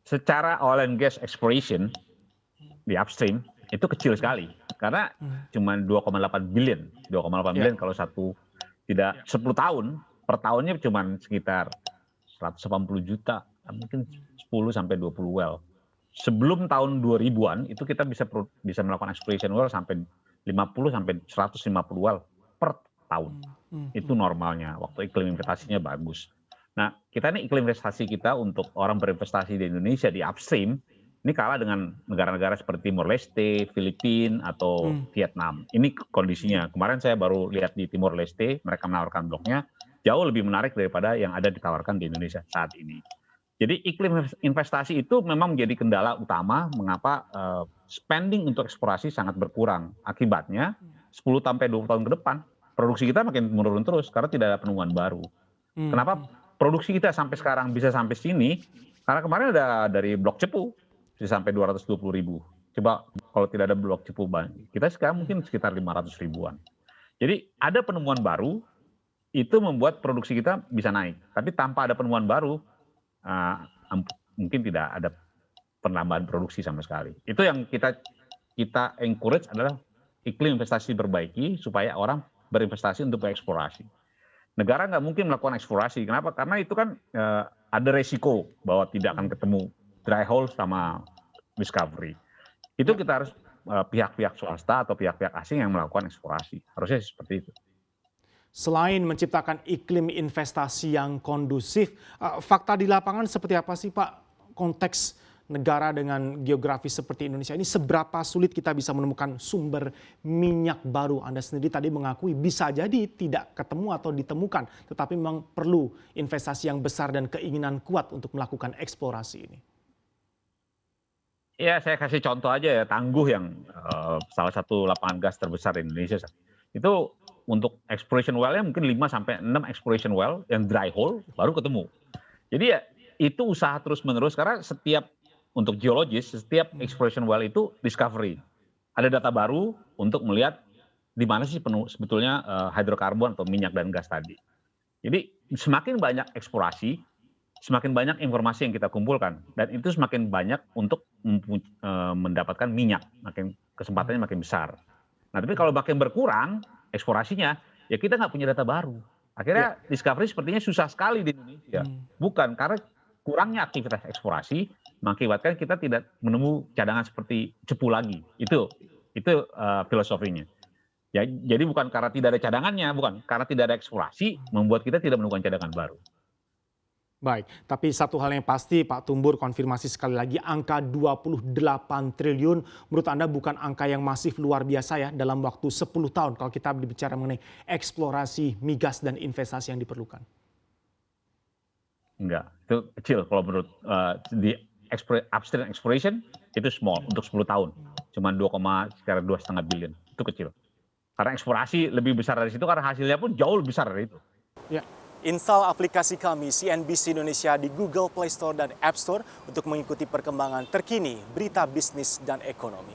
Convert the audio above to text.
Secara oil and gas exploration di upstream itu kecil sekali karena cuma 2,8 billion. 2,8 Ya. billion kalau tidak 10 tahun, per tahunnya cuma sekitar 180 juta, mungkin 10 sampai 20 well. Sebelum tahun 2000-an itu kita bisa melakukan exploration well sampai 50 sampai 150 well per tahun. Itu normalnya waktu iklim investasinya bagus. Nah, kita ini iklim investasi kita untuk orang berinvestasi di Indonesia di upstream ini kalah dengan negara-negara seperti Timor Leste, Filipina atau Vietnam. Ini kondisinya. Kemarin saya baru lihat di Timor Leste, mereka menawarkan bloknya jauh lebih menarik daripada yang ada ditawarkan di Indonesia saat ini. Jadi iklim investasi itu memang menjadi kendala utama mengapa spending untuk eksplorasi sangat berkurang. Akibatnya 10 sampai 20 tahun ke depan produksi kita makin menurun terus karena tidak ada penemuan baru. Kenapa produksi kita sampai sekarang bisa sampai sini? Karena kemarin ada dari blok Cepu bisa sampai 220.000. Coba kalau tidak ada blok Cepu, kita sekarang mungkin sekitar 500 ribuan. Jadi ada penemuan baru itu membuat produksi kita bisa naik. Tapi tanpa ada penemuan baru mungkin tidak ada penambahan produksi sama sekali. Itu yang kita encourage adalah iklim investasi diperbaiki supaya orang berinvestasi untuk bereksplorasi. Negara nggak mungkin melakukan eksplorasi. Kenapa? Karena itu kan ada resiko bahwa tidak akan ketemu dry hole sama discovery. Itu kita harus pihak-pihak swasta atau pihak-pihak asing yang melakukan eksplorasi. Harusnya seperti itu. Selain menciptakan iklim investasi yang kondusif, fakta di lapangan seperti apa sih Pak? Konteks negara dengan geografis seperti Indonesia ini seberapa sulit kita bisa menemukan sumber minyak baru? Anda sendiri tadi mengakui bisa jadi tidak ketemu atau ditemukan, tetapi memang perlu investasi yang besar dan keinginan kuat untuk melakukan eksplorasi ini. Ya, saya kasih contoh aja ya, Tangguh yang salah satu lapangan gas terbesar di Indonesia. Itu untuk exploration well-nya mungkin 5 sampai 6 exploration well yang dry hole baru ketemu. Jadi ya itu usaha terus-menerus karena untuk geologis, setiap exploration well itu discovery. Ada data baru untuk melihat di mana sih sebetulnya hidrokarbon atau minyak dan gas tadi. Jadi semakin banyak eksplorasi, semakin banyak informasi yang kita kumpulkan. Dan itu semakin banyak untuk mendapatkan minyak, kesempatannya makin besar. Nah tapi kalau makin berkurang eksplorasinya, ya kita nggak punya data baru. Akhirnya discovery sepertinya susah sekali di Indonesia. Bukan, karena kurangnya aktivitas eksplorasi mengakibatkan kita tidak menemu cadangan seperti Cepu lagi. Itu filosofinya. Ya, jadi bukan karena tidak ada cadangannya, bukan karena tidak ada eksplorasi membuat kita tidak menemukan cadangan baru. Baik, tapi satu hal yang pasti Pak Tumbur konfirmasi sekali lagi angka 28 triliun menurut Anda bukan angka yang masif luar biasa ya dalam waktu 10 tahun kalau kita berbicara mengenai eksplorasi migas dan investasi yang diperlukan. Enggak, itu kecil kalau menurut di upstream exploration itu small untuk 10 tahun. Cuma 2,5 billion. Itu kecil. Karena eksplorasi lebih besar dari situ karena hasilnya pun jauh lebih besar dari itu. Ya. Install aplikasi kami CNBC Indonesia di Google Play Store dan App Store untuk mengikuti perkembangan terkini berita bisnis dan ekonomi.